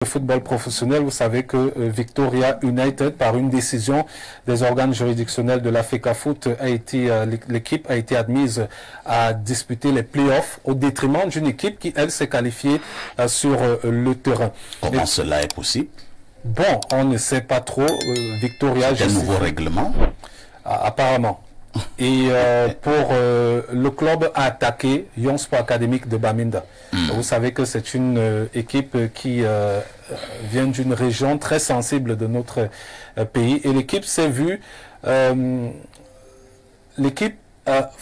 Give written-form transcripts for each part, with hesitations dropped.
Le football professionnel, vous savez que Victoria United, par une décision des organes juridictionnels de la FECAFOOT, l'équipe a été admise à disputer les playoffs au détriment d'une équipe qui, elle, s'est qualifiée sur le terrain. Comment cela est possible? Bon, on ne sait pas trop. Victoria... C'est un nouveau règlement? Apparemment. Et pour le club a attaqué Young Sport Académique de Bamenda. Vous savez que c'est une équipe qui vient d'une région très sensible de notre pays. Et l'équipe s'est vue... l'équipe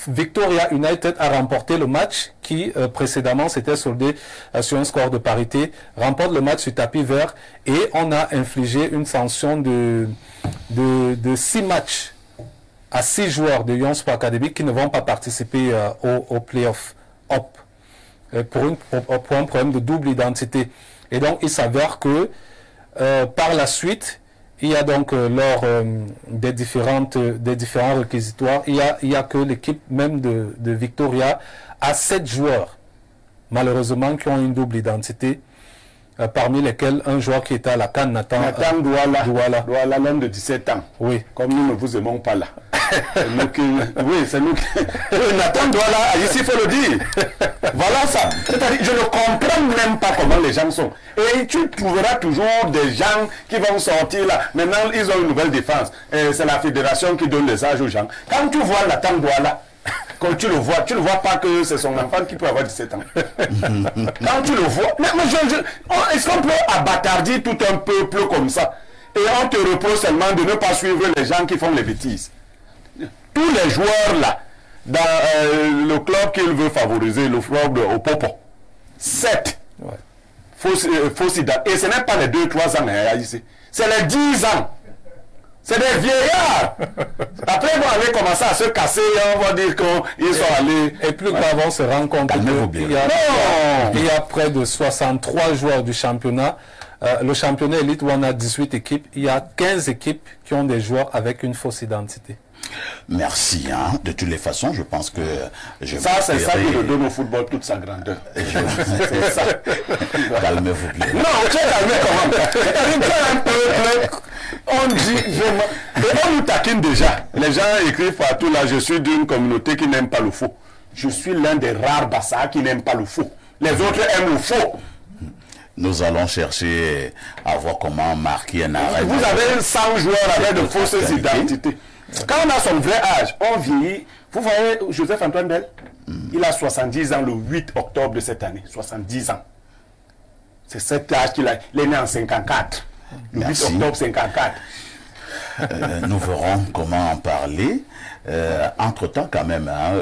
Victoria United a remporté le match qui précédemment s'était soldé sur un score de parité, remporte le match sur tapis vert et on a infligé une sanction de 6 matchs à 6 joueurs de Young Sport Académique qui ne vont pas participer au play-off pour un problème de double identité. Et donc il s'avère que par la suite, il y a donc lors des différents réquisitoires, il y a que l'équipe même de Victoria a 7 joueurs, malheureusement, qui ont une double identité, parmi lesquels un joueur qui était à la CAN, Nathan Douala, l'homme de 17 ans. Oui. Comme nous ne vous aimons pas là. Oui, c'est nous qui... Nathan Douala, ici il faut le dire. Voilà ça. C'est-à-dire, je ne comprends même pas comment les gens sont. Et tu trouveras toujours des gens qui vont sortir là. Maintenant, ils ont une nouvelle défense. C'est la fédération qui donne les âges aux gens. Quand tu vois Nathan Douala, quand tu le vois pas que c'est son enfant qui peut avoir 17 ans. Quand tu le vois, est-ce qu'on peut abattardir tout un peuple comme ça? Et on te reproche seulement de ne pas suivre les gens qui font les bêtises. Tous les joueurs là, dans le club qu'il veut favoriser, le club au Popo, 7 fausses identités. Et ce n'est pas les 2-3 ans ici, c'est les 10 ans. C'est des vieillards. Après, ils vont aller commencer à se casser, on va dire qu'ils sont allés... Et plus grave, on se rend compte qu'il y a près de 63 joueurs du championnat. Le championnat élite où on a 18 équipes, il y a 15 équipes qui ont des joueurs avec une fausse identité. Merci. Hein. De toutes les façons, je pense que... Ça, c'est ça qui nous donne au football toute sa grandeur. C'est ça. Calmez-vous bien. Non, tu es calmé comment? On dit vraiment... Et on nous taquine déjà. Les gens écrivent partout là, je suis d'une communauté qui n'aime pas le faux. Je suis l'un des rares Bassa qui n'aiment pas le faux. Les autres aiment le faux. Nous allons chercher à voir comment marquer un arrêt. Vous avez 100 joueurs avec de fausses identités. Quand on a son vrai âge, on vieillit. Vous voyez Joseph-Antoine Bell, il a 70 ans le 8 octobre de cette année. 70 ans. C'est cet âge qu'il a. Il est né en 54. Le 8 octobre 54. Nous verrons comment en parler. Entre-temps, quand même, hein,